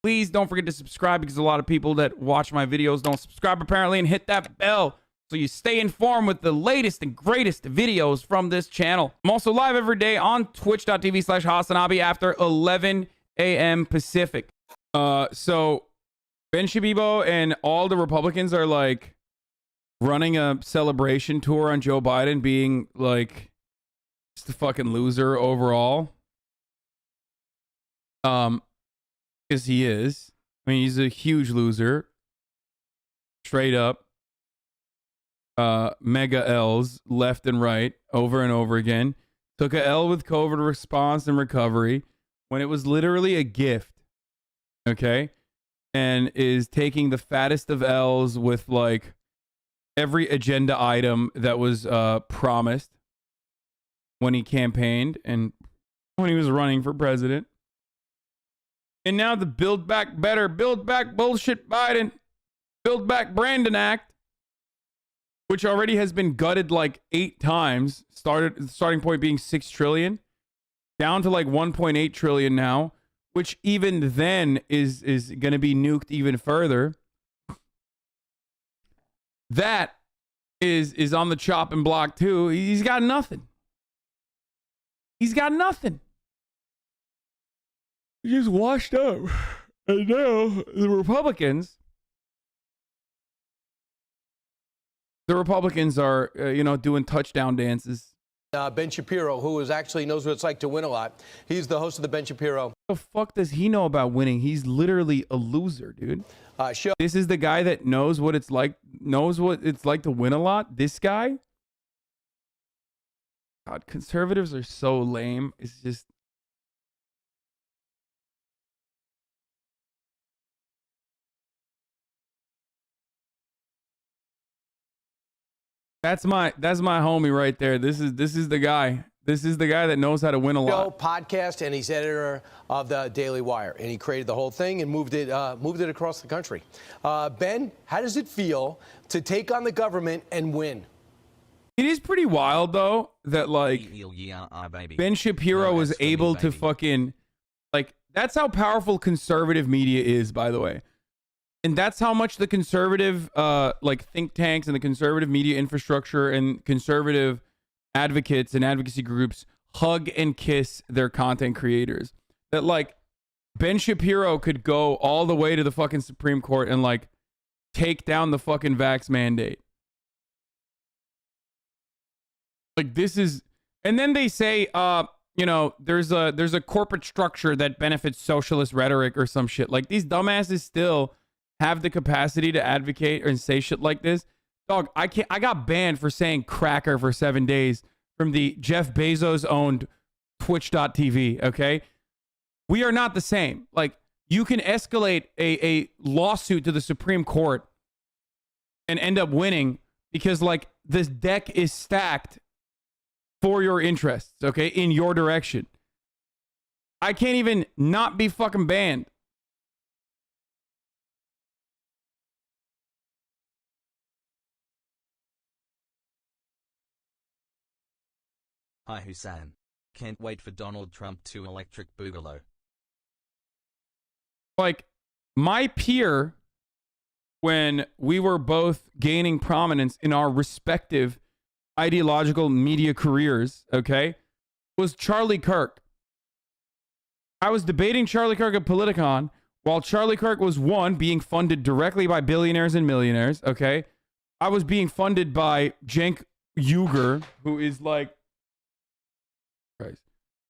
Please don't forget to subscribe because a lot of people that watch my videos don't subscribe apparently, and hit that bell so you stay informed with the latest and greatest videos from this channel. I'm also live every day on twitch.tv/HasanAbi after 11 a.m. Pacific. So Ben Shapiro and all the Republicans are like running a celebration tour on Joe Biden being like just a fucking loser overall. Because he is. I mean, he's a huge loser. Straight up. Mega L's left and right over and over again. Took a L with COVID response and recovery when it was literally a gift. Okay? And is taking the fattest of L's with like every agenda item that was promised when he campaigned and when he was running for president. And now the Build Back Better, Build Back Bullshit Biden, Build Back Brandon Act, which already has been gutted like 8 times, starting point being 6 trillion, down to like 1.8 trillion now, which even then is going to be nuked even further. That is on the chopping block too. He's got nothing. He's got nothing. He just washed up. And now the Republicans are, doing touchdown dances. Ben Shapiro, who actually knows what it's like to win a lot. He's the host of the Ben Shapiro. What the fuck does he know about winning? He's literally a loser, dude. This is the guy that knows what it's like to win a lot. This guy? God, conservatives are so lame. It's just... That's my homie right there. This is the guy. This is the guy that knows how to win a lot. Podcast, and he's editor of the Daily Wire, and he created the whole thing and moved it across the country. Ben, how does it feel to take on the government and win? It is pretty wild though that like Ben Shapiro was able to fucking like, that's how powerful conservative media is, by the way. And that's how much the conservative like think tanks and the conservative media infrastructure and conservative advocates and advocacy groups hug and kiss their content creators. That like Ben Shapiro could go all the way to the fucking Supreme Court and like take down the fucking vax mandate. Like this is, and then they say there's a corporate structure that benefits socialist rhetoric or some shit. Like these dumbasses still have the capacity to advocate and say shit like this. Dog, I got banned for saying cracker for 7 days from the Jeff Bezos owned twitch.tv. Okay. We are not the same. Like you can escalate a lawsuit to the Supreme Court and end up winning because like this deck is stacked for your interests. Okay. In your direction. I can't even not be fucking banned. Hi Hasan. Can't wait for Donald Trump to electric boogaloo. Like, my peer, when we were both gaining prominence in our respective ideological media careers, okay, was Charlie Kirk. I was debating Charlie Kirk at Politicon while Charlie Kirk was, one, being funded directly by billionaires and millionaires, okay? I was being funded by Cenk Uygur, who is like,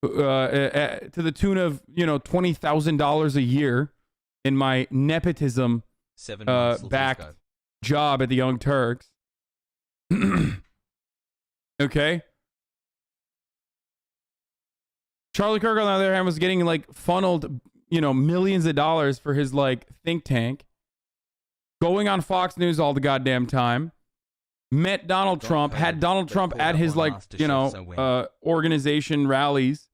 to the tune of $20,000 a year in my nepotism backed job at the Young Turks. Okay. Charlie Kirk on the other hand was getting like funneled millions of dollars for his like think tank, going on Fox News all the goddamn time. Met Donald Trump, had Donald Trump at his like organization rallies.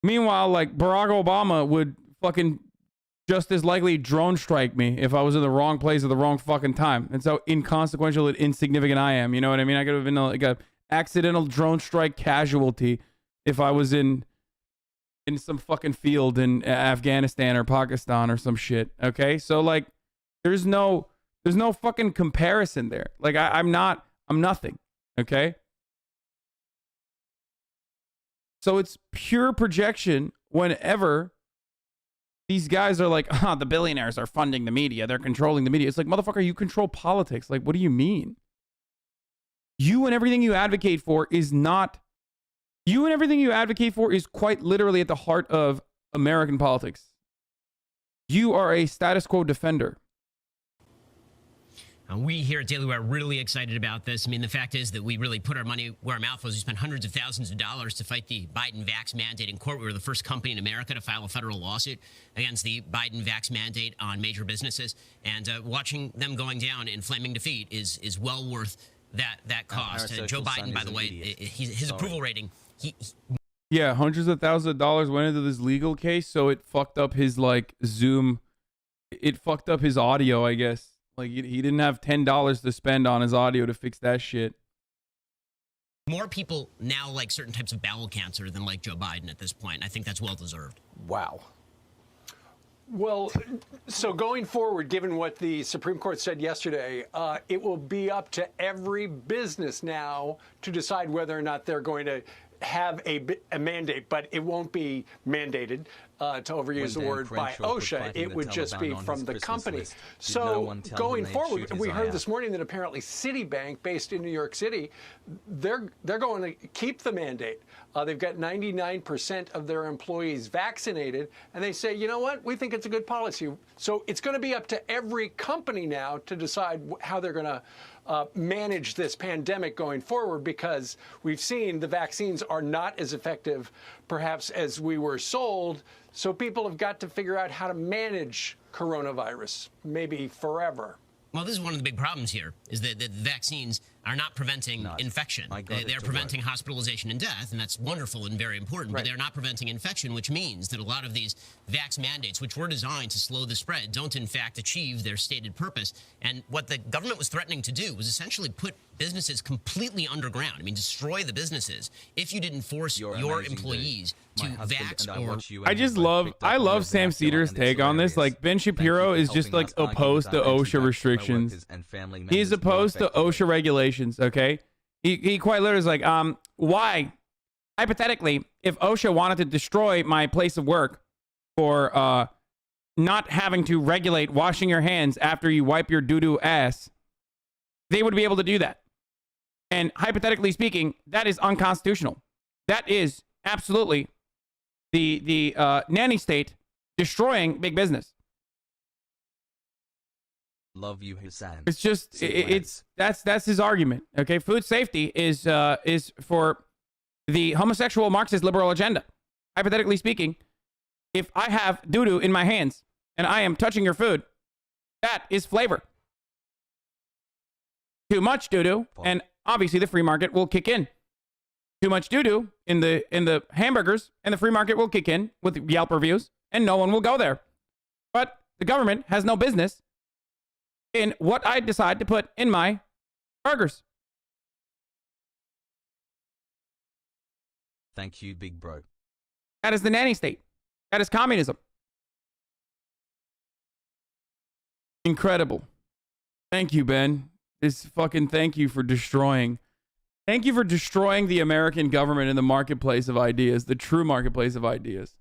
Meanwhile, like Barack Obama would fucking just as likely drone strike me if I was in the wrong place at the wrong fucking time. And so inconsequential and insignificant I am. You know what I mean? I could have been like a accidental drone strike casualty if I was in in some fucking field in Afghanistan or Pakistan or some shit. Okay, so like, there's no fucking comparison there. Like, I'm nothing. Okay, so it's pure projection whenever these guys are like, the billionaires are funding the media, they're controlling the media. It's like, motherfucker, you control politics. Like, what do you mean? You and everything you advocate for is quite literally at the heart of American politics. You are a status quo defender. We here at Daily Wire are really excited about this. I mean, the fact is that we really put our money where our mouth was. We spent hundreds of thousands of dollars to fight the Biden vax mandate in court. We were the first company in America to file a federal lawsuit against the Biden vax mandate on major businesses. And watching them going down in flaming defeat is well worth that cost. Joe Biden, by the way, his approval rating, yeah, hundreds of thousands of dollars went into this legal case, so it fucked up his like Zoom. It fucked up his audio, I guess. Like, he didn't have $10 to spend on his audio to fix that shit. More people now like certain types of bowel cancer than like Joe Biden at this point. I think that's well deserved. Wow. Well, so going forward, given what the Supreme Court said yesterday, it will be up to every business now to decide whether or not they're going to have a mandate, but it won't be mandated, to overuse the word, by OSHA. It would just be from the company. So going forward, we heard this morning that apparently Citibank, based in New York City, they're going to keep the mandate. They've got 99% of their employees vaccinated, and they say, you know what, we think it's a good policy. So it's going to be up to every company now to decide how they're going to manage this pandemic going forward, because we've seen the vaccines are not as effective, perhaps, as we were sold. So people have got to figure out how to manage coronavirus, maybe forever. Well, this is one of the big problems here, is that the vaccines are not preventing infection. They're preventing hospitalization and death, and that's wonderful and very important, but they're not preventing infection, which means that a lot of these vax mandates, which were designed to slow the spread, don't in fact achieve their stated purpose. And what the government was threatening to do was essentially put businesses completely underground. I mean, destroy the businesses if you didn't force your employees to vax or... I love Sam Cedar's take on this. Like, Ben Shapiro is just like opposed to OSHA restrictions. He's opposed to OSHA regulations, okay? He quite literally is like, why? Hypothetically, if OSHA wanted to destroy my place of work for not having to regulate washing your hands after you wipe your doo-doo ass, they would be able to do that. And hypothetically speaking, that is unconstitutional. That is absolutely the nanny state destroying big business. Love you, Hasan. It's just that's his argument. Okay, food safety is for the homosexual Marxist liberal agenda. Hypothetically speaking, if I have doo-doo in my hands and I am touching your food, that is flavor. Too much doo-doo, and obviously the free market will kick in. Too much doo-doo in the hamburgers, and the free market will kick in with Yelp reviews, and no one will go there. But the government has no business in what I decide to put in my burgers. Thank you, big bro. That is the nanny state. That is communism. Incredible. Thank you, Ben. Thank you for destroying. Thank you for destroying the American government in the marketplace of ideas, the true marketplace of ideas.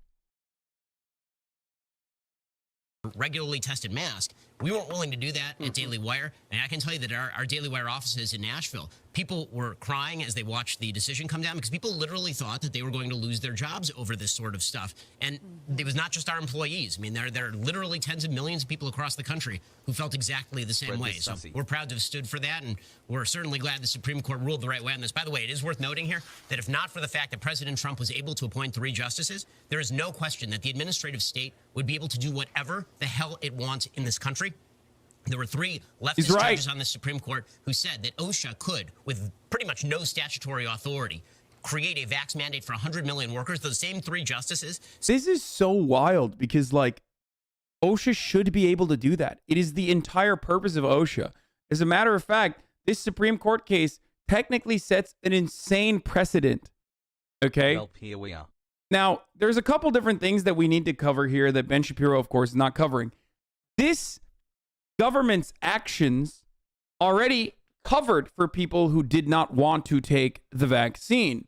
Regularly tested mask. We weren't willing to do that at Daily Wire. And I can tell you that our Daily Wire offices in Nashville, people were crying as they watched the decision come down because people literally thought that they were going to lose their jobs over this sort of stuff. And it was not just our employees. I mean, there are literally tens of millions of people across the country who felt exactly the same way. So we're proud to have stood for that, and we're certainly glad the Supreme Court ruled the right way on this. By the way, it is worth noting here that if not for the fact that President Trump was able to appoint 3 justices, there is no question that the administrative state would be able to do whatever the hell it wants in this country. There were 3 leftist judges on the Supreme Court who said that OSHA could, with pretty much no statutory authority, create a vax mandate for 100 million workers. Those same 3 justices. This is so wild because, like, OSHA should be able to do that. It is the entire purpose of OSHA. As a matter of fact, this Supreme Court case technically sets an insane precedent. Okay? Well, here we are. Now, there's a couple different things that we need to cover here that Ben Shapiro, of course, is not covering. This government's actions already covered for people who did not want to take the vaccine.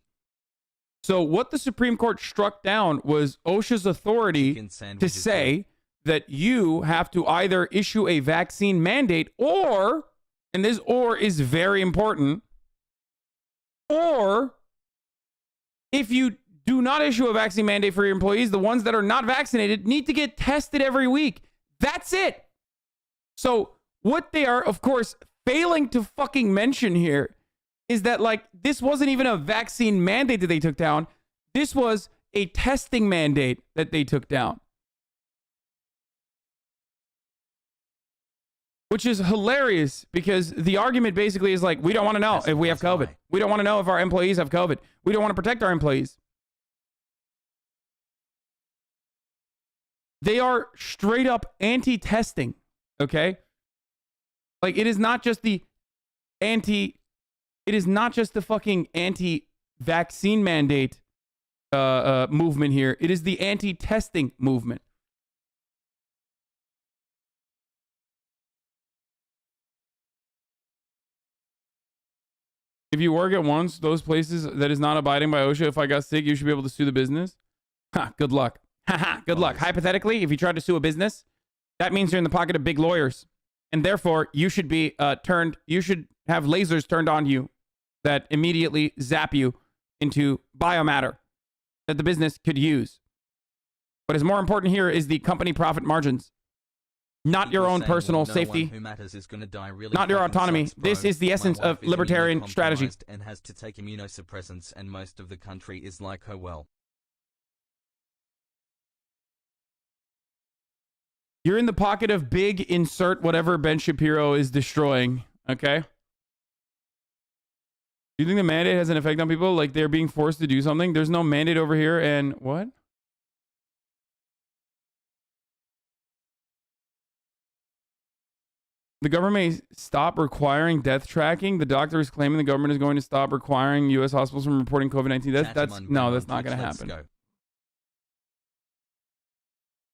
So what the Supreme Court struck down was OSHA's authority to say that you have to either issue a vaccine mandate or, and this or is very important, or if you do not issue a vaccine mandate for your employees, the ones that are not vaccinated need to get tested every week. That's it. So what they are, of course, failing to fucking mention here is that, like, this wasn't even a vaccine mandate that they took down. This was a testing mandate that they took down. Which is hilarious because the argument basically is like, we don't want to know if we have COVID. We don't want to know if our employees have COVID. We don't want to protect our employees. They are straight up anti-testing, okay? Like, it is not just the fucking anti-vaccine mandate movement here. It is the anti-testing movement. If you work at once, those places that is not abiding by OSHA, if I got sick, you should be able to sue the business. Ha, good luck. Ha, good luck. Hypothetically, if you try to sue a business, that means you're in the pocket of big lawyers. And therefore, you should be you should have lasers turned on you that immediately zap you into biomatter that the business could use. What is more important here is the company profit margins, not your own personal safety, not your autonomy. This is the essence of libertarian strategy. And has to take immunosuppressants, and most of the country is like, oh well. You're in the pocket of big insert whatever Ben Shapiro is destroying, okay? Do you think the mandate has an effect on people? Like they're being forced to do something? There's no mandate over here and what? The government may stop requiring death tracking. The doctor is claiming the government is going to stop requiring U.S. hospitals from reporting COVID-19. That's not going to happen.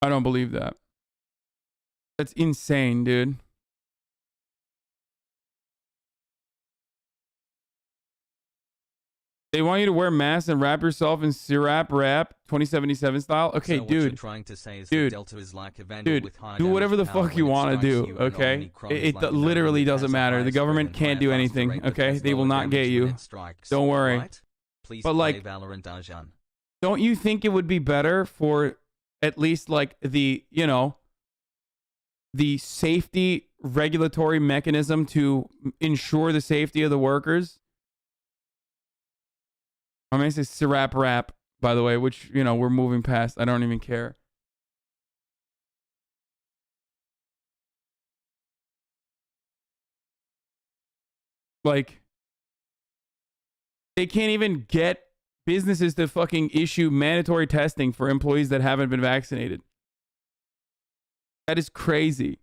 I don't believe that. That's insane, dude. They want you to wear masks and wrap yourself in syrup wrap 2077 style. Okay, so dude. What you're trying to say is that Delta is like a vandal with high do whatever the fuck you want to do, okay? It like literally doesn't matter. The government can't do anything, okay? They will not get you. Don't worry. Right? Please but like, don't you think it would be better for at least like the, you know, the safety regulatory mechanism to ensure the safety of the workers? I'm going to say syrup wrap, by the way, which, you know, we're moving past. I don't even care. Like, they can't even get businesses to fucking issue mandatory testing for employees that haven't been vaccinated. That is crazy.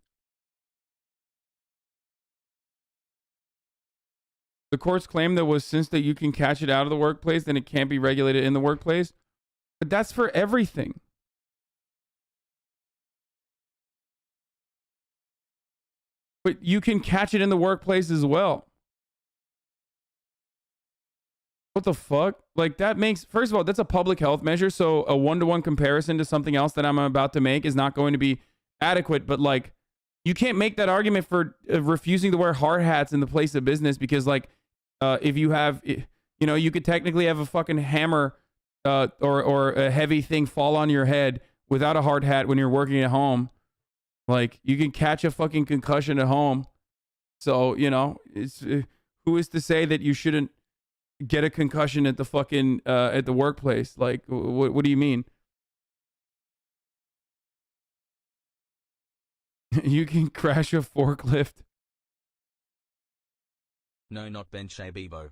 The courts claim that since that you can catch it out of the workplace, then it can't be regulated in the workplace. But that's for everything. But you can catch it in the workplace as well. What the fuck? Like that makes, first of all, that's a public health measure. So a one-to-one comparison to something else that I'm about to make is not going to be adequate. But like, you can't make that argument for refusing to wear hard hats in the place of business because like, if you have, you know, you could technically have a fucking hammer or a heavy thing fall on your head without a hard hat when you're working at home. Like, you can catch a fucking concussion at home. So, you know, it's who is to say that you shouldn't get a concussion at the fucking at the workplace? Like, what do you mean? You can crash a forklift. No, not Ben Shapiro.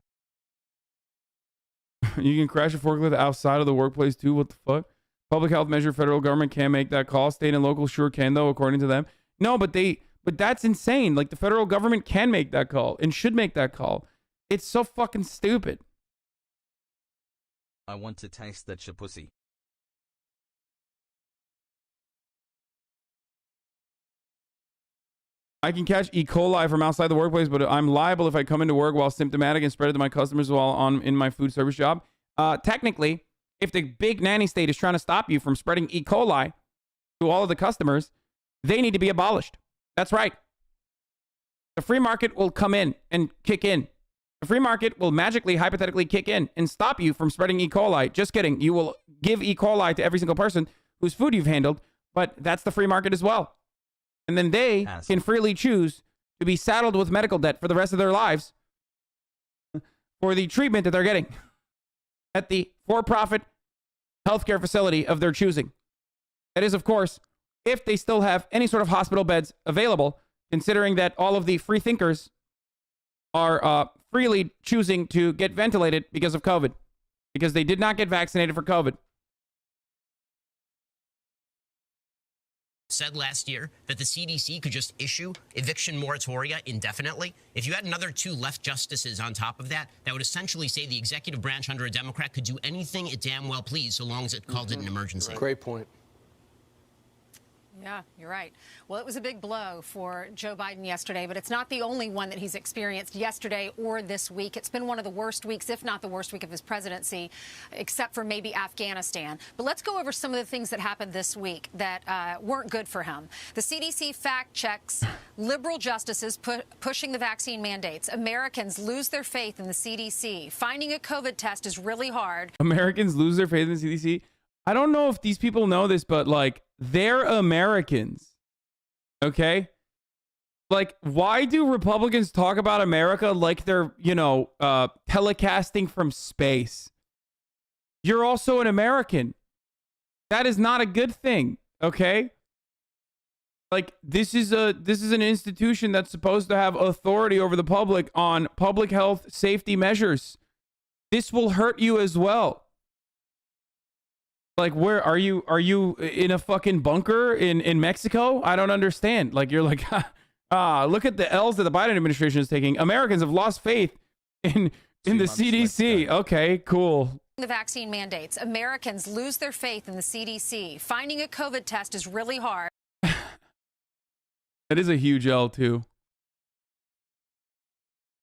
You can crash a forklift outside of the workplace too. What the fuck? Public health measure. Federal government can't make that call. State and local sure can though, according to them. No, but that's insane. Like the federal government can make that call and should make that call. It's so fucking stupid. I want to taste that shapussy. I can catch E. coli from outside the workplace, but I'm liable if I come into work while symptomatic and spread it to my customers while in my food service job. Technically, if the big nanny state is trying to stop you from spreading E. coli to all of the customers, they need to be abolished. That's right. The free market will come in and kick in. The free market will magically, hypothetically kick in and stop you from spreading E. coli. Just kidding. You will give E. coli to every single person whose food you've handled, but that's the free market as well. And then they can freely choose to be saddled with medical debt for the rest of their lives for the treatment that they're getting at the for-profit healthcare facility of their choosing. That is, of course, if they still have any sort of hospital beds available, considering that all of the free thinkers are freely choosing to get ventilated because of COVID, because they did not get vaccinated for COVID. Said last year that the CDC could just issue eviction moratoria indefinitely. If you had another 2 left justices on top of that, that would essentially say the executive branch under a Democrat could do anything it damn well pleased so long as it called it an emergency. Great point. Yeah, you're right. Well, it was a big blow for Joe Biden yesterday, but it's not the only one that he's experienced yesterday or this week. It's been one of the worst weeks, if not the worst week of his presidency, except for maybe Afghanistan. But let's go over some of the things that happened this week that weren't good for him. The CDC fact checks liberal justices pushing the vaccine mandates. Americans lose their faith in the CDC. Finding a COVID test is really hard. Americans lose their faith in the CDC. I don't know if these people know this, but like, they're Americans. Okay? Like, why do Republicans talk about America like they're, telecasting from space? You're also an American. That is not a good thing. Okay? Like, this is an institution that's supposed to have authority over the public on public health safety measures. This will hurt you as well. Like, where are you? Are you in a fucking bunker in Mexico? I don't understand. Like, you're like, look at the L's that the Biden administration is taking. Americans have lost faith in the CDC. Okay, cool. The vaccine mandates. Americans lose their faith in the CDC. Finding a COVID test is really hard. That is a huge L, too.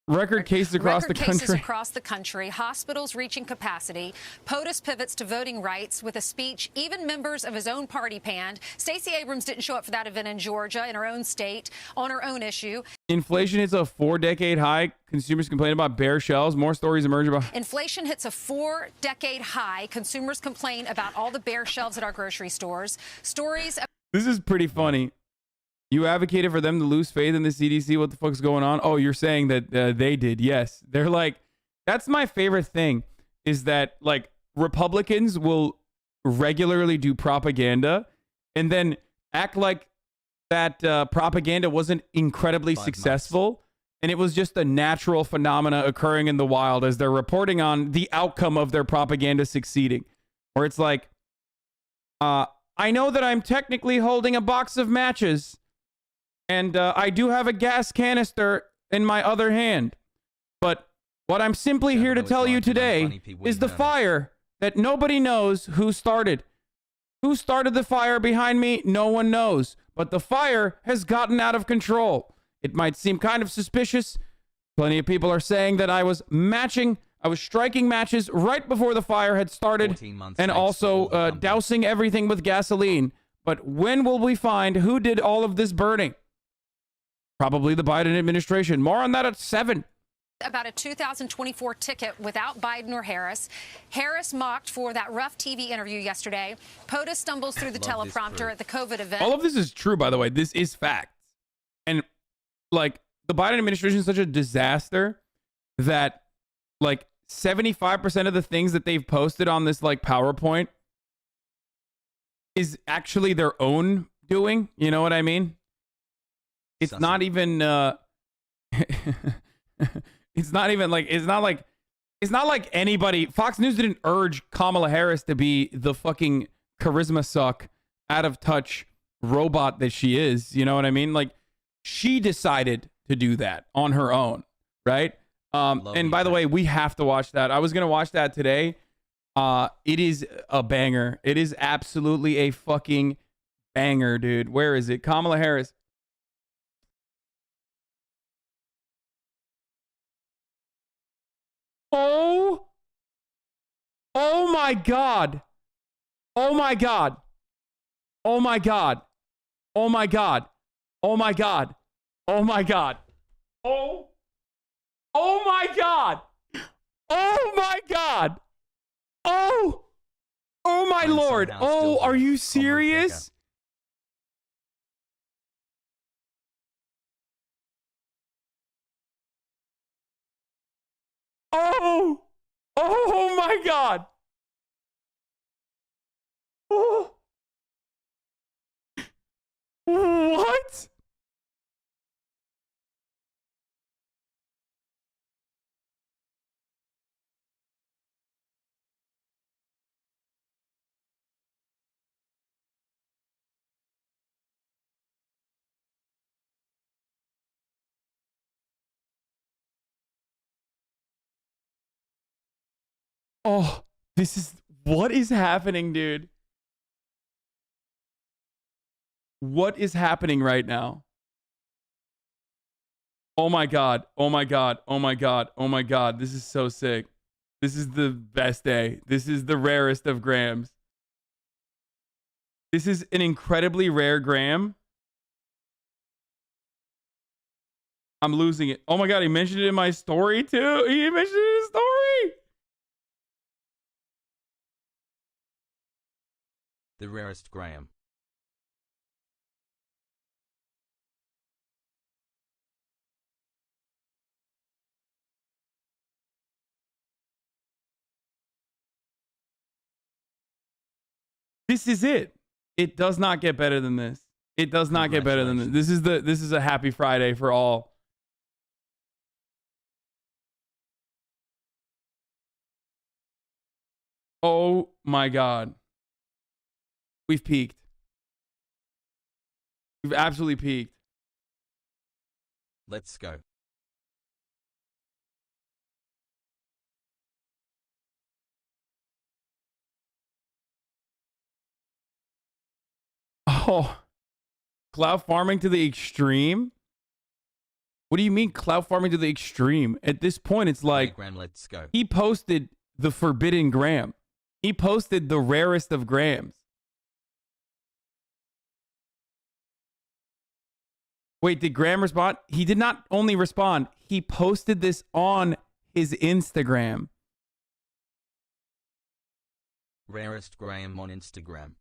Record cases across the country. Hospitals reaching capacity. POTUS pivots to voting rights with a speech even members of his own party panned. Stacey Abrams didn't show up for that event in Georgia, in her own state, on her own issue. Inflation hits a 4-decade high. Consumers complain about bare shelves. More stories emerge about... Inflation hits a 4-decade high. Consumers complain about all the bare shelves at our grocery stores. Stories... This is pretty funny. You advocated for them to lose faith in the CDC. What the fuck's going on? Oh, you're saying that they did. Yes. They're like, that's my favorite thing, is that like Republicans will regularly do propaganda and then act like that propaganda wasn't incredibly successful. And it was just a natural phenomena occurring in the wild as they're reporting on the outcome of their propaganda succeeding. Or it's like, I know that I'm technically holding a box of matches. And I do have a gas canister in my other hand. But what I'm simply here to tell you today is the fire that nobody knows who started. Who started the fire behind me? No one knows. But the fire has gotten out of control. It might seem kind of suspicious. Plenty of people are saying that I was striking matches right before the fire had started and also dousing everything with gasoline. But when will we find who did all of this burning? Probably the Biden administration. More on that at 7. About a 2024 ticket without Biden or Harris. Harris mocked for that rough TV interview yesterday. POTUS stumbles through the teleprompter at the COVID event. All of this is true, by the way. This is fact. And like, the Biden administration is such a disaster that like 75% of the things that they've posted on this like PowerPoint is actually their own doing. You know what I mean? It's not even it's not like anybody. Fox News didn't urge Kamala Harris to be the fucking charisma suck, out of touch robot that she is. You know what I mean? Like, she decided to do that on her own, right? And by the way, we have to watch that. I was gonna watch that today. It is a banger. It is absolutely a fucking banger, dude. Where is it? Kamala Harris. Oh. Oh my God. Oh my God. Oh my God. Oh my God. Oh my God. Oh my God. Oh. Oh my God. Oh my God. Oh. Oh my Lord. Oh, are you serious? Oh. Oh my God. Oh. What? Oh, this is what is happening, dude? What is happening right now? Oh my God. Oh my God. Oh my God. Oh my God. This is so sick. This is the best day. This is the rarest of grams. This is an incredibly rare gram. I'm losing it. Oh my God. He mentioned it in my story too. He mentioned it in his story. The rarest gram. This is it. It does not get better than this. It does not get better than this. This is a happy Friday for all. Oh my God. We've peaked. We've absolutely peaked. Let's go. Oh, cloud farming to the extreme? What do you mean cloud farming to the extreme? At this point, it's like Let's go. he posted the forbidden gram. He posted the rarest of grams. Wait, did Graham respond? He did not only respond, he posted this on his Instagram. Rarest gram on Instagram.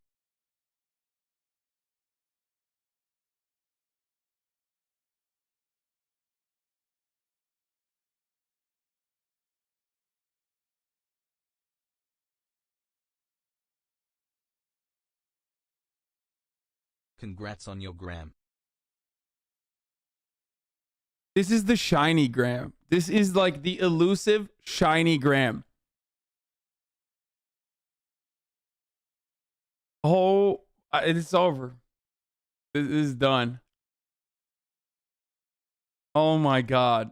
Congrats on your gram. This is the shiny gram. This is like the elusive shiny gram. Oh, it's over. This is done. Oh my God.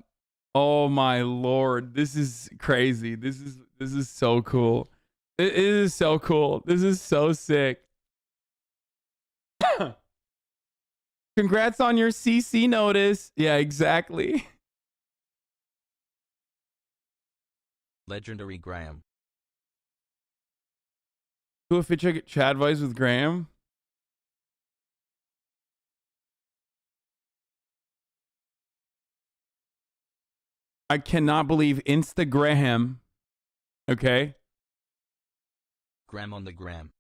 Oh my Lord. This is crazy. This is so cool. It is so cool. This is so sick. Congrats on your CC notice. Yeah, exactly. Legendary gram. Do a fit check at Chad Vice with Graham. I cannot believe Instagram. Okay. Gram on the gram.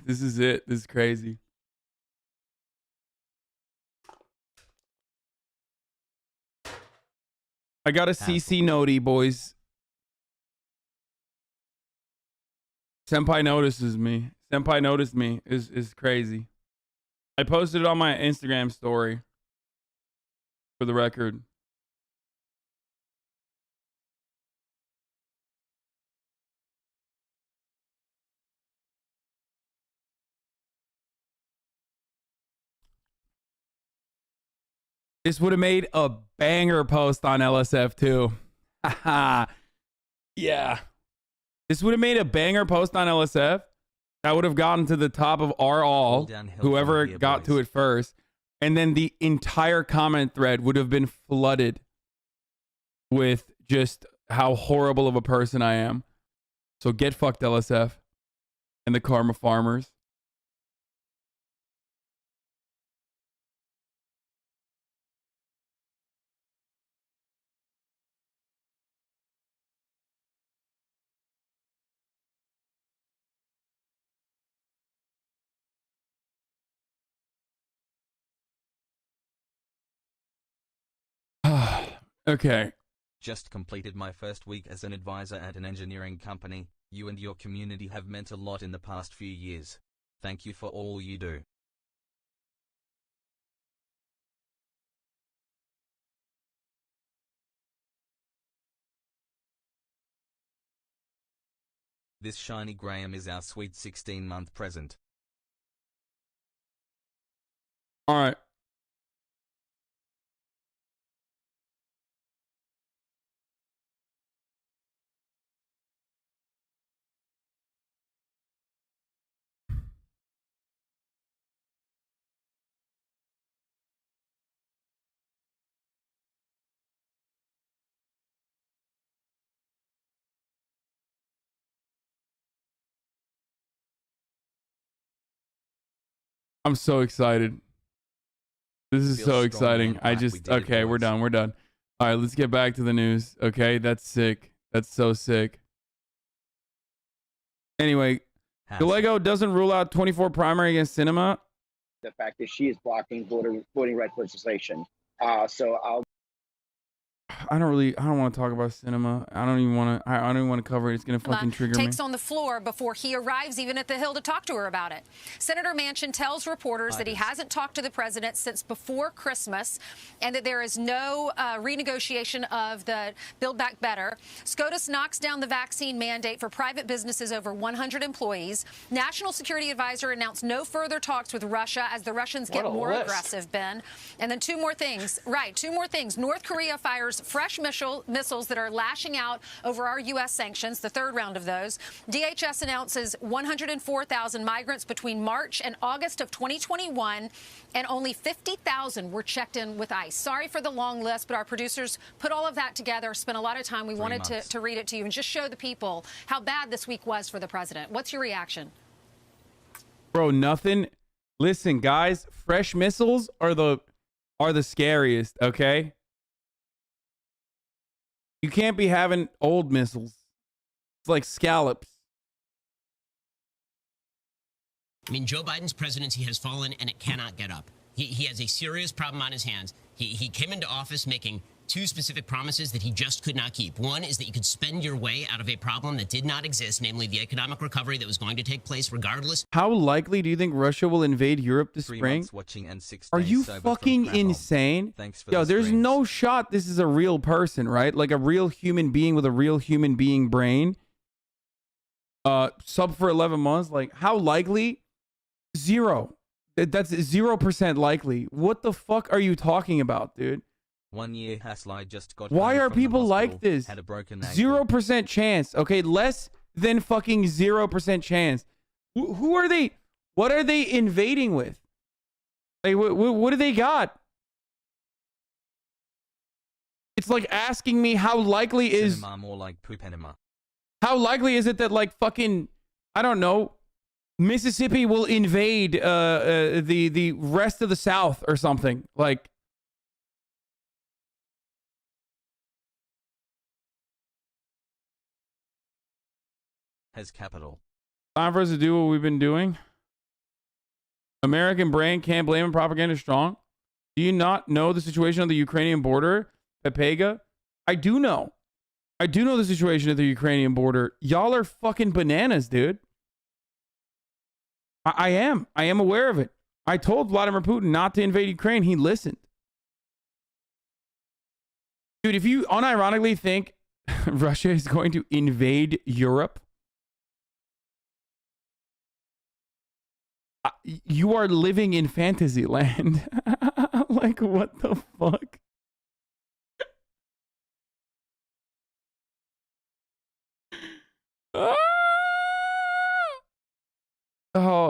This is it. This is crazy. I got a CC noti, boys. Senpai notices me. Senpai noticed me. Is crazy. I posted it on my Instagram story. For the record. This would have made a banger post on LSF too. Haha. Yeah. This would have made a banger post on LSF. That would have gotten to the top of whoever got to it first. And then the entire comment thread would have been flooded with just how horrible of a person I am. So get fucked, LSF and the Karma Farmers. Okay. Just completed my first week as an advisor at an engineering company. You and your community have meant a lot in the past few years. Thank you for all you do. This shiny Graham is our sweet 16-month present. All right. I'm so excited. This is so exciting. Okay, we're done. We're done. All right, let's get back to the news. Okay, that's sick. That's so sick. Anyway, Gallego doesn't rule out 24 primary against Cinema. The fact that she is blocking voting rights legislation. I don't want to talk about Cinema. I don't even want to cover it. It's going to fucking trigger me. Takes on the floor before he arrives even at the Hill to talk to her about it. Senator Manchin tells reporters that he hasn't talked to the president since before Christmas and that there is no renegotiation of the Build Back Better. SCOTUS knocks down the vaccine mandate for private businesses over 100 employees. National Security Advisor announced no further talks with Russia as the Russians get more aggressive, Ben. And then two more things. North Korea fires fresh missiles that are lashing out over our U.S. sanctions, the third round of those. DHS announces 104,000 migrants between March and August of 2021, and only 50,000 were checked in with ICE. Sorry for the long list, but our producers put all of that together, spent a lot of time. We wanted to read it to you and just show the people how bad this week was for the president. What's your reaction? Bro, nothing. Listen, guys, fresh missiles are the scariest, okay? You can't be having old missiles. It's like scallops. I mean, Joe Biden's presidency has fallen and it cannot get up. He has a serious problem on his hands. He came into office making two specific promises that he just could not keep. One is that you could spend your way out of a problem that did not exist, namely the economic recovery that was going to take place regardless. How likely do you think Russia will invade Europe this spring? Are you fucking insane? Yo, there's no shot this is a real person, right? Like a real human being with a real human being brain. Sub for 11 months. Like, how likely? Zero. That's 0% likely. What the fuck are you talking about, dude? 1 year Hasan just got. Why are people like this? 0% chance. Okay, less than fucking 0% chance. Who are they? What are they invading with? Like, what do they got? It's like asking me how likely is. More like poop enema. How likely is it that like fucking, I don't know, Mississippi will invade the rest of the South or something like. Has capital. Time for us to do what we've been doing. American brain can't blame him. Propaganda strong. Do you not know the situation on the Ukrainian border, Pepega? I do know. I do know the situation at the Ukrainian border. Y'all are fucking bananas, dude. I am. I am aware of it. I told Vladimir Putin not to invade Ukraine. He listened. Dude, if you unironically think Russia is going to invade Europe, you are living in fantasy land. Like, what the fuck?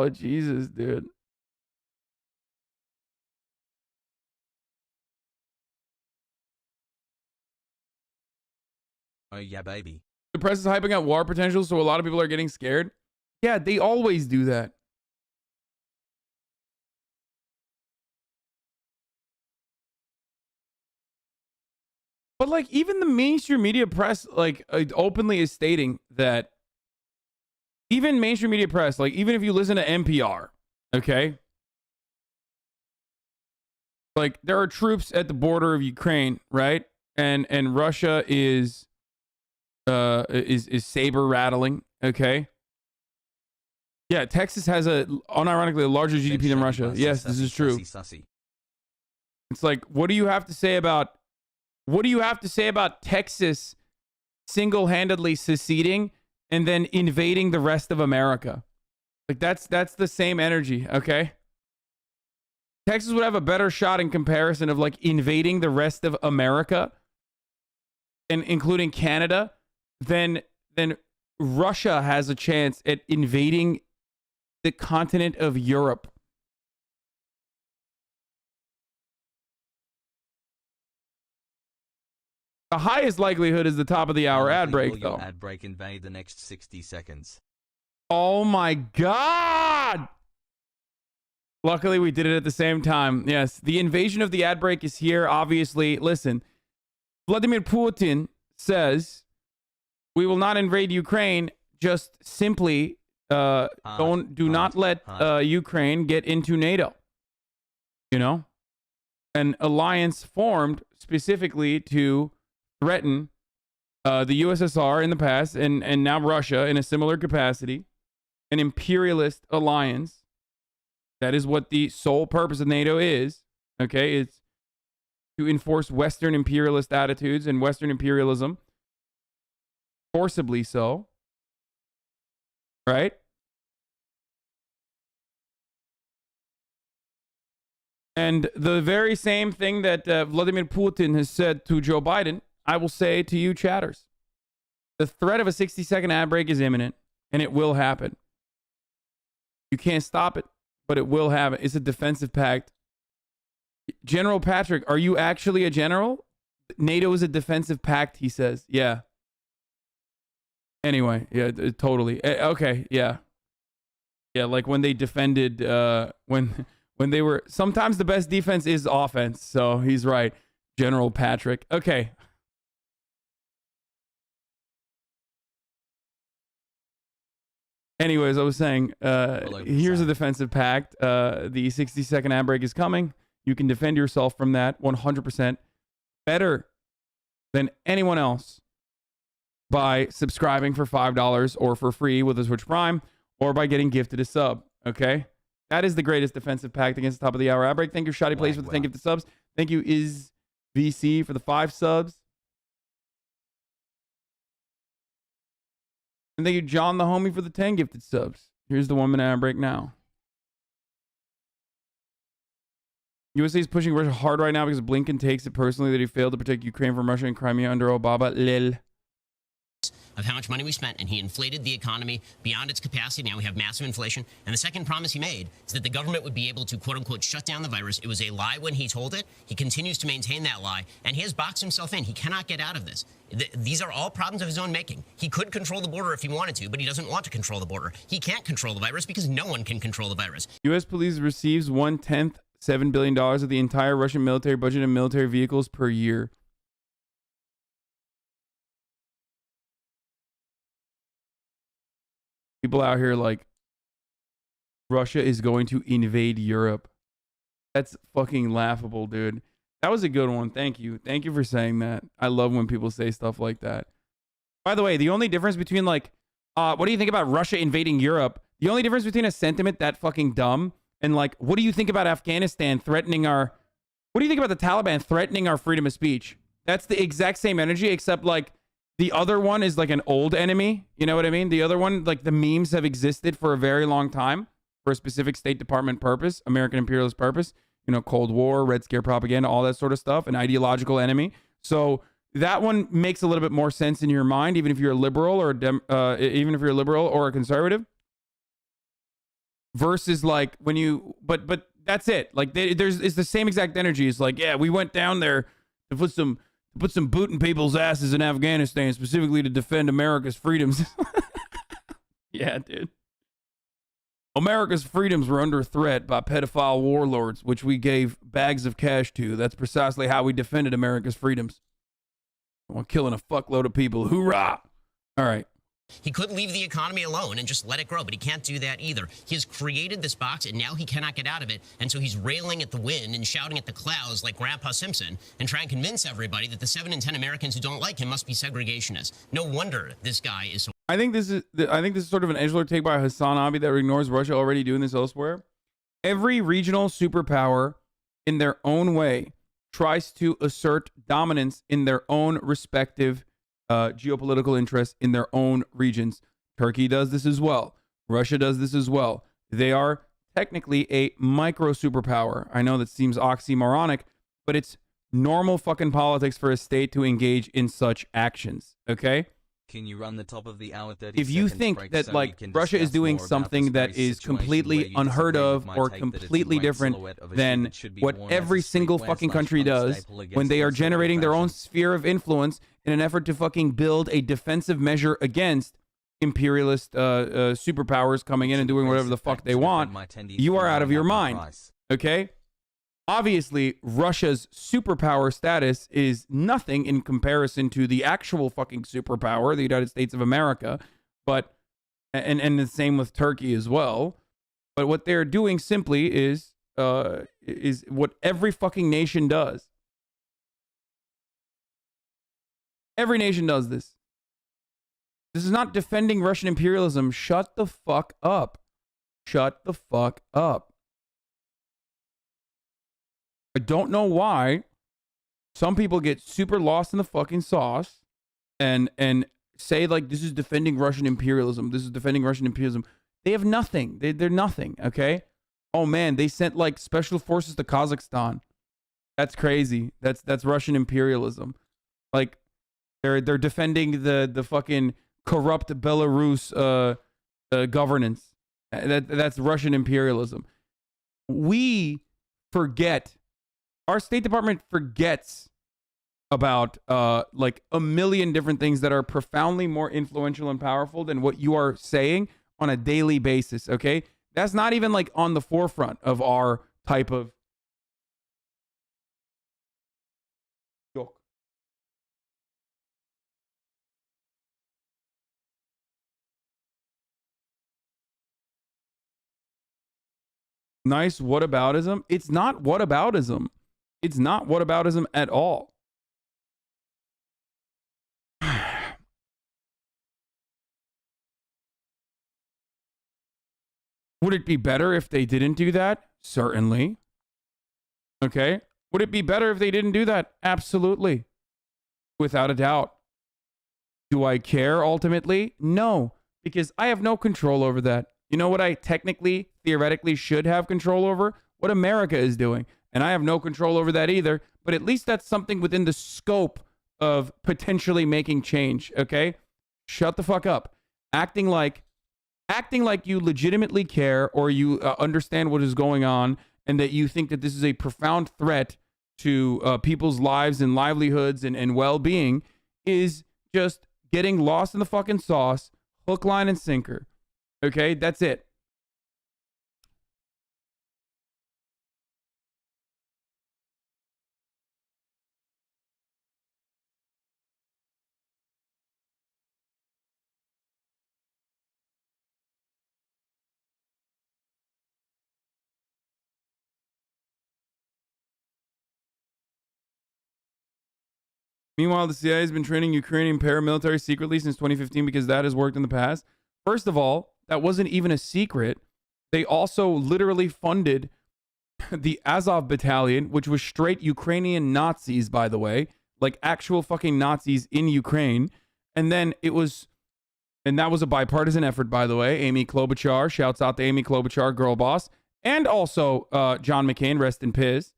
Oh, Jesus, dude. Oh yeah, baby. The press is hyping up war potential, so a lot of people are getting scared. Yeah, they always do that. But like, even the mainstream media press, like, openly is stating that. Even mainstream media press, like, even if you listen to NPR, okay, like, there are troops at the border of Ukraine, right? And Russia is saber rattling, okay? Yeah, Texas has unironically a larger GDP than Russia. Yes, this is true. It's like, what do you have to say about Texas single-handedly seceding and then invading the rest of America? Like, that's the same energy, okay? Texas would have a better shot in comparison of like invading the rest of America and including Canada than Russia has a chance at invading the continent of Europe. The highest likelihood is the top of the hour ad break, though. Ad break invade the next 60 seconds. Oh my God! Luckily, we did it at the same time. Yes, the invasion of the ad break is here. Obviously, listen, Vladimir Putin says we will not invade Ukraine. Just simply do not let Ukraine get into NATO. You know, an alliance formed specifically to threaten the USSR in the past and now Russia in a similar capacity, an imperialist alliance. That is what the sole purpose of NATO is. Okay, it's to enforce Western imperialist attitudes and Western imperialism, forcibly so. Right? And the very same thing that Vladimir Putin has said to Joe Biden, I will say to you, chatters. The threat of a 60-second ad break is imminent, and it will happen. You can't stop it, but it will happen. It's a defensive pact. General Patrick, are you actually a general? NATO is a defensive pact, he says. Yeah. Anyway, yeah, totally. Okay, yeah. Yeah, like when they defended, when they were, sometimes the best defense is offense. So he's right. General Patrick. Okay. Anyways, I was saying, here's a defensive pact. The 60-second ad break is coming. You can defend yourself from that 100% better than anyone else by subscribing for $5 or for free with a Twitch Prime or by getting gifted a sub. Okay? That is the greatest defensive pact against the top of the hour ad break. Thank you, Shoddy Plays, for the 10 gifted subs. Thank you, Is VC, for the 5 subs. And thank you, John the Homie, for the 10 gifted subs. Here's the 1 minute ad break now. USA is pushing Russia hard right now because Blinken takes it personally that he failed to protect Ukraine from Russia and Crimea under Obama. Lil. Of how much money we spent, and he inflated the economy beyond its capacity. Now we have massive inflation. And the second promise he made is that the government would be able to, quote unquote, shut down the virus. It was a lie when he told it. He continues to maintain that lie, and he has boxed himself in. He cannot get out of this. These are all problems of his own making. He could control the border if he wanted to, but he doesn't want to control the border. He can't control the virus because no one can control the virus. U.S. police receives 1/10, $7 billion of the entire Russian military budget and military vehicles per year. People out here like, Russia is going to invade Europe. That's fucking laughable, dude. That was a good one. Thank you. Thank you for saying that. I love when people say stuff like that. By the way, the only difference between like, what do you think about Russia invading Europe? The only difference between a sentiment that fucking dumb and like, what do you think about Afghanistan threatening our, what do you think about the Taliban threatening our freedom of speech? That's the exact same energy, except like the other one is like an old enemy. You know what I mean? The other one, like the memes have existed for a very long time for a specific State Department purpose, American imperialist purpose, you know, Cold War, Red Scare propaganda, all that sort of stuff, an ideological enemy. So that one makes a little bit more sense in your mind, even if you're a liberal or even if you're a liberal or a conservative. versus like when you, but that's it. Like it's the same exact energy. It's like, yeah, we went down there to put some boot in people's asses in Afghanistan, specifically to defend America's freedoms. Yeah, dude. America's freedoms were under threat by pedophile warlords, which we gave bags of cash to. That's precisely how we defended America's freedoms. While killing a fuckload of people. Hoorah! All right. He could leave the economy alone and just let it grow, but he can't do that either. He has created this box, and now he cannot get out of it. And so he's railing at the wind and shouting at the clouds like Grandpa Simpson and trying to convince everybody that the 7 in 10 Americans who don't like him must be segregationists. No wonder this guy is so... I think this is sort of an edgelord take by HasanAbi that ignores Russia already doing this elsewhere. Every regional superpower in their own way tries to assert dominance in their own respective geopolitical interests in their own regions. Turkey does this as well. Russia does this as well. They are technically a micro superpower. I know that seems oxymoronic, but it's normal fucking politics for a state to engage in such actions. Okay? Can you run the top of the hour 30 if you think that like Russia is doing something that is completely unheard of or completely different than what every single fucking country does when they are generating their own sphere of influence in an effort to fucking build a defensive measure against imperialist superpowers coming in and doing whatever the fuck they want, you are out of your mind. Okay? Obviously, Russia's superpower status is nothing in comparison to the actual fucking superpower, the United States of America, but and the same with Turkey as well. But what they're doing simply is what every fucking nation does. Every nation does this. This is not defending Russian imperialism. Shut the fuck up. Shut the fuck up. I don't know why some people get super lost in the fucking sauce and say like this is defending Russian imperialism. This is defending Russian imperialism. They have nothing. They're nothing, okay? Oh man, they sent like special forces to Kazakhstan. That's crazy. That's Russian imperialism. Like they're defending the fucking corrupt Belarus governance. That's Russian imperialism. We forget. Our State Department forgets about like a million different things that are profoundly more influential and powerful than what you are saying on a daily basis, okay? That's not even like on the forefront of our type of joke. Nice whataboutism. It's not whataboutism. It's not whataboutism at all. Would it be better if they didn't do that? Certainly. Okay. Would it be better if they didn't do that? Absolutely. Without a doubt. Do I care ultimately? No, because I have no control over that. You know what I technically, theoretically should have control over? What America is doing. And I have no control over that either, but at least that's something within the scope of potentially making change, okay? Shut the fuck up. Acting like you legitimately care or you understand what is going on and that you think that this is a profound threat to people's lives and livelihoods and well-being is just getting lost in the fucking sauce, hook, line, and sinker. Okay? That's it. Meanwhile, the CIA has been training Ukrainian paramilitary secretly since 2015 because that has worked in the past. First of all, that wasn't even a secret. They also literally funded the Azov battalion, which was straight Ukrainian Nazis, by the way, like actual fucking Nazis in Ukraine. And then that was a bipartisan effort, by the way. Amy Klobuchar, shouts out to Amy Klobuchar, girl boss. And also John McCain, rest in piss.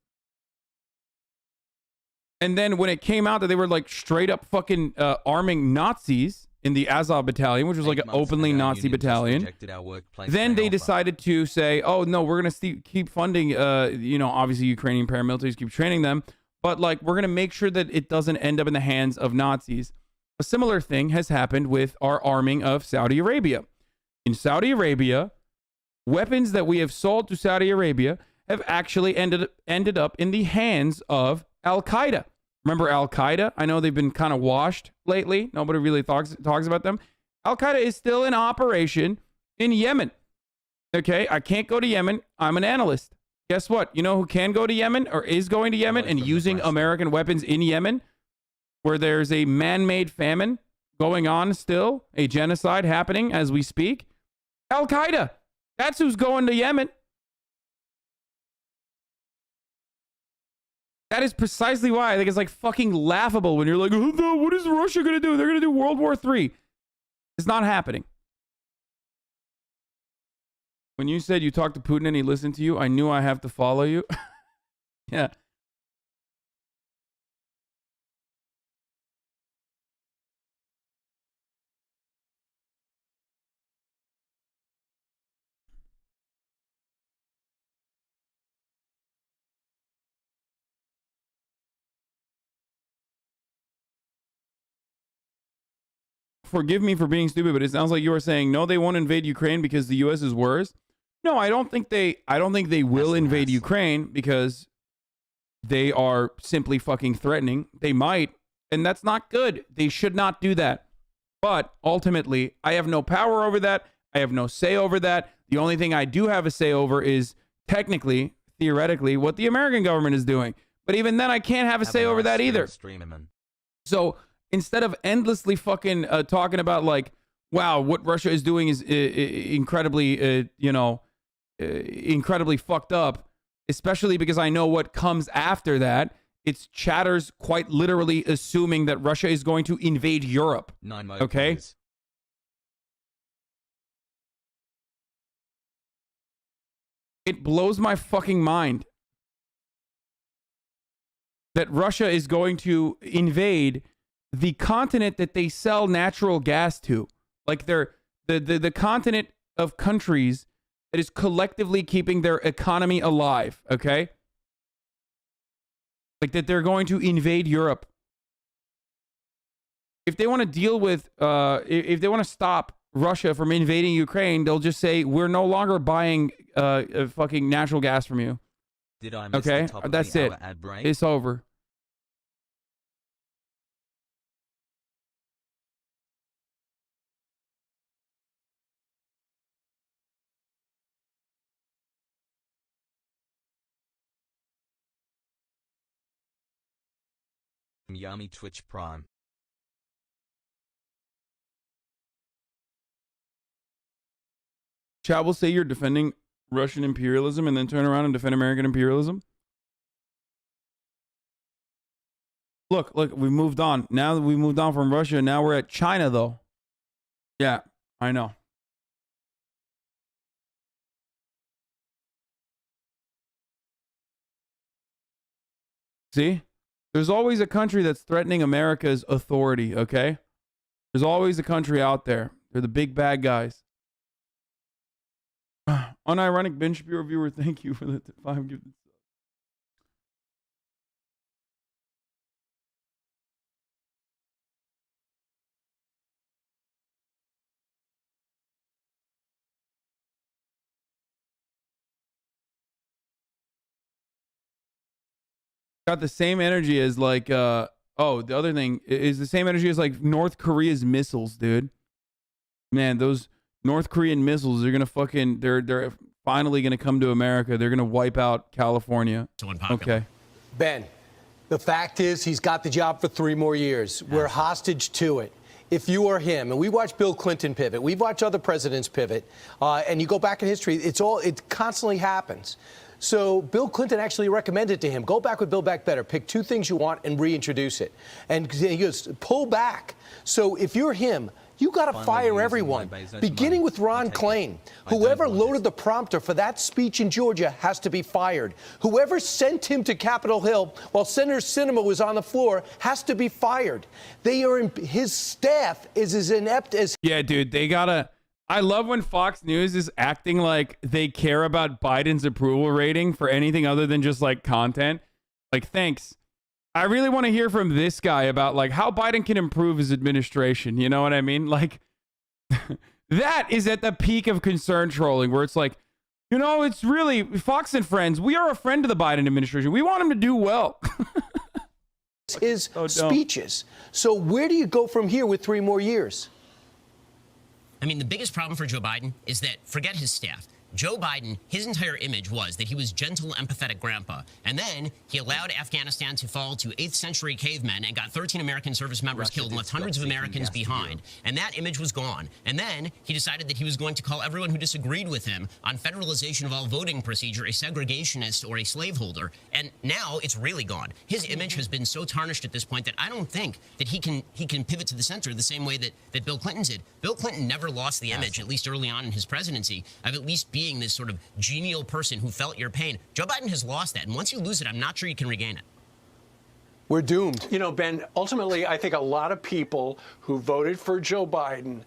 And then when it came out that they were like straight up fucking arming Nazis, in the Azov battalion, which was like an openly Nazi battalion. Then they decided to say, oh, no, we're going to keep funding, you know, obviously Ukrainian paramilitaries, keep training them. But like, we're going to make sure that it doesn't end up in the hands of Nazis. A similar thing has happened with our arming of Saudi Arabia. In Saudi Arabia, weapons that we have sold to Saudi Arabia have actually ended up in the hands of Al-Qaeda. Remember Al-Qaeda? I know they've been kind of washed lately. Nobody really talks about them. Al-Qaeda is still in operation in Yemen. Okay, I can't go to Yemen. I'm an analyst. Guess what? You know who can go to Yemen or is going to Yemen and using American weapons in Yemen, where there's a man-made famine going on still, a genocide happening as we speak? Al-Qaeda. That's who's going to Yemen. That is precisely why I think it's like fucking laughable when you're like, oh, no, what is Russia going to do? They're going to do World War III. It's not happening. When you said you talked to Putin and he listened to you, I knew I have to follow you. Yeah. Forgive me for being stupid, but it sounds like you are saying no, they won't invade Ukraine because the U.S. is worse. No, I don't think they will invade Ukraine because they are simply fucking threatening. They might, and that's not good. They should not do that. But ultimately, I have no power over that. I have no say over that. The only thing I do have a say over is technically, theoretically, what the American government is doing. But even then, I can't have a say over that either. So instead of endlessly fucking talking about like, wow, what Russia is doing is incredibly, incredibly fucked up, especially because I know what comes after that. It's chatters quite literally assuming that Russia is going to invade Europe. Okay? It blows my fucking mind that Russia is going to invade the continent that they sell natural gas to. Like they're the continent of countries that is collectively keeping their economy alive, okay? Like that they're going to invade Europe. If they want to deal with, if they want to stop Russia from invading Ukraine, they'll just say, we're no longer buying fucking natural gas from you. Did I miss okay? The top of That's the it. hour ad break? It's over. Yummy Twitch Prime. Chat will say you're defending Russian imperialism and then turn around and defend American imperialism. Look, we moved on. Now that we moved on from Russia, now we're at China, though. Yeah, I know. See? There's always a country that's threatening America's authority, okay? There's always a country out there. They're the big bad guys. Unironic Ben Shapiro viewer, thank you for the 5 gifted. Got the same energy as like the other thing is the same energy as like North Korea's missiles, dude. Man, those North Korean missiles are gonna fucking they're finally gonna come to America. They're gonna wipe out California. So unpopular. Okay. Ben, the fact is he's got the job for 3 more years. We're hostage to it. If you are him, and we watched Bill Clinton pivot, we've watched other presidents pivot, and you go back in history, it constantly happens. So Bill Clinton actually recommended to him, go back with Build Back Better. Pick 2 things you want and reintroduce it. And he goes, pull back. So if you're him, You got to fire everyone, beginning with Ron Klain. Whoever loaded the prompter for that speech in Georgia has to be fired. Whoever sent him to Capitol Hill while Senator Sinema was on the floor has to be fired. His staff is as inept as... Yeah, dude, they gotta... I love when Fox News is acting like they care about Biden's approval rating for anything other than just like content. Like, thanks. I really want to hear from this guy about like how Biden can improve his administration. You know what I mean? Like that is at the peak of concern trolling where it's like, you know, it's really Fox and Friends. We are a friend to the Biden administration. We want him to do well. His speeches. So where do you go from here with 3 more years? I mean, the biggest problem for Joe Biden is that, forget his staff, Joe Biden, his entire image was that he was gentle, empathetic grandpa. And then he allowed Afghanistan to fall to 8th century cavemen and got 13 American service members killed and left hundreds of Americans behind. And that image was gone. And then he decided that he was going to call everyone who disagreed with him on federalization of all voting procedure a segregationist or a slaveholder. And now it's really gone. His image has been so tarnished at this point that I don't think that he can pivot to the center the same way that Bill Clinton did. Bill Clinton never lost the image, at least early on in his presidency, of at least being this sort of genial person who felt your pain. Joe Biden has lost that, and once you lose it, I'm not sure you can regain it. We're doomed. You know, Ben, ultimately, I think a lot of people who voted for Joe Biden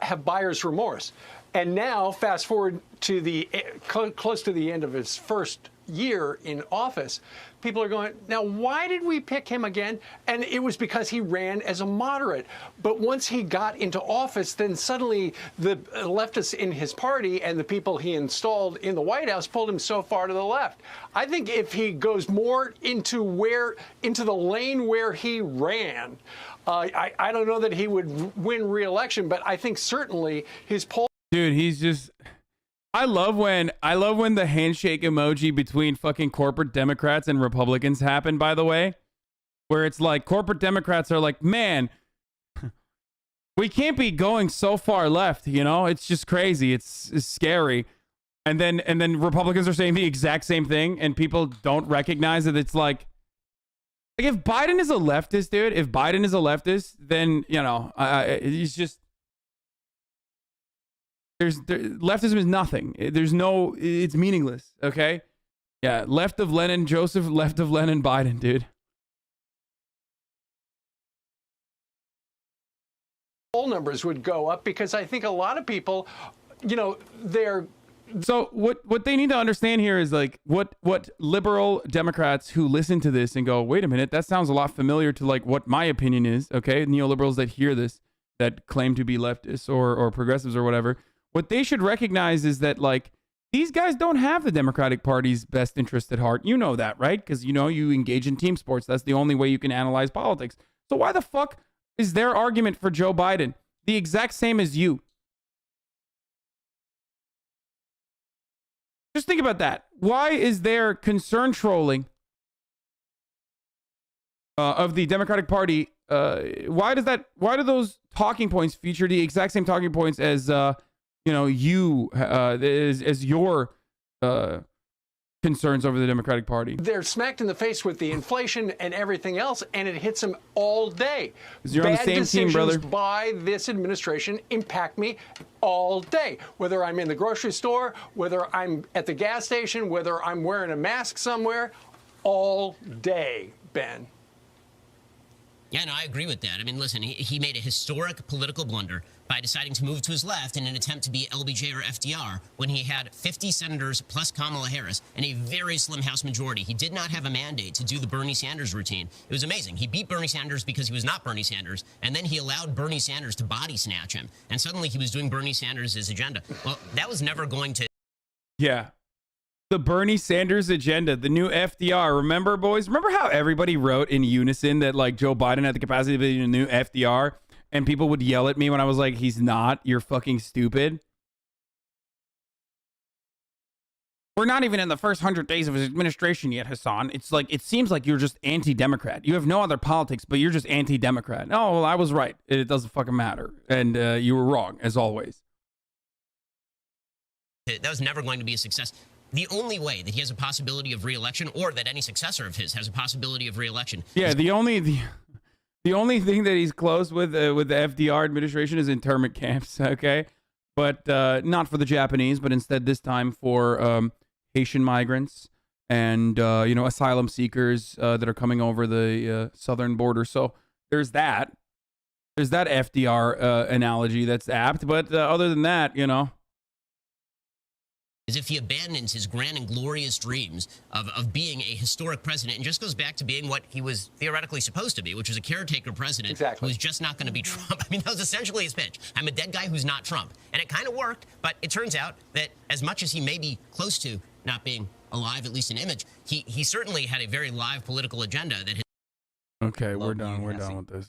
have buyer's remorse. And now, fast forward to the close to the end of his first year in office, people are going, now, why did we pick him again? And it was because he ran as a moderate. But once he got into office, then suddenly the leftists in his party and the people he installed in the White House pulled him so far to the left. I think if he goes more into the lane where he ran, I don't know that he would win re-election, but I think certainly his poll. Dude, he's just... I love when the handshake emoji between fucking corporate Democrats and Republicans happen, by the way, where it's like corporate Democrats are like, man, we can't be going so far left, you know? It's just crazy. It's scary. And then Republicans are saying the exact same thing, and people don't recognize that it's like if Biden is a leftist, dude, if Biden is a leftist, then, you know, he's just... leftism is nothing. It's meaningless. Okay. Yeah. Left of Lenin, Joseph, left of Lenin, Biden, dude. Poll numbers would go up because I think a lot of people, you know, So what they need to understand here is like what liberal Democrats who listen to this and go, wait a minute, that sounds a lot familiar to like what my opinion is. Okay. Neoliberals that hear this, that claim to be leftists or progressives or whatever. What they should recognize is that, like, these guys don't have the Democratic Party's best interest at heart. You know that, right? Because, you know, you engage in team sports. That's the only way you can analyze politics. So why the fuck is their argument for Joe Biden the exact same as you? Just think about that. Why is there concern trolling of the Democratic Party? Why do those talking points feature the exact same talking points as... you know, as your concerns over the Democratic Party? They're smacked in the face with the inflation and everything else, and it hits them all day. You're on the same team, brother. Bad decisions by this administration impact me all day. Whether I'm in the grocery store, whether I'm at the gas station, whether I'm wearing a mask somewhere, all day, Ben. Yeah, no, I agree with that. I mean, listen, he made a historic political blunder by deciding to move to his left in an attempt to be LBJ or FDR when he had 50 senators plus Kamala Harris and a very slim House majority. He did not have a mandate to do the Bernie Sanders routine. It was amazing. He beat Bernie Sanders because he was not Bernie Sanders, and then he allowed Bernie Sanders to body snatch him. And suddenly he was doing Bernie Sanders' agenda. Well, that was never going to... Yeah. The Bernie Sanders agenda, the new FDR. Remember, boys? Remember how everybody wrote in unison that, like, Joe Biden had the capacity to be a new FDR? And people would yell at me when I was like, he's not. You're fucking stupid. We're not even in the first 100 days of his administration yet, Hasan. It's like, it seems like you're just anti-Democrat. You have no other politics, but you're just anti-Democrat. Oh, well, I was right. It doesn't fucking matter. And you were wrong, as always. That was never going to be a success. The only way that he has a possibility of re-election, or that any successor of his has a possibility of re-election. Yeah, The only thing that he's close with the FDR administration is internment camps, okay? But not for the Japanese, but instead this time for Haitian migrants and, asylum seekers that are coming over the southern border. So there's that. There's that FDR analogy that's apt. But other than that, As if he abandons his grand and glorious dreams of being a historic president and just goes back to being what he was theoretically supposed to be, which was a caretaker president who's just not going to be Trump. I mean, that was essentially his pitch. I'm a dead guy who's not Trump. And it kind of worked, but it turns out that as much as he may be close to not being alive, at least in image, he certainly had a very live political agenda that Okay, we're done with this.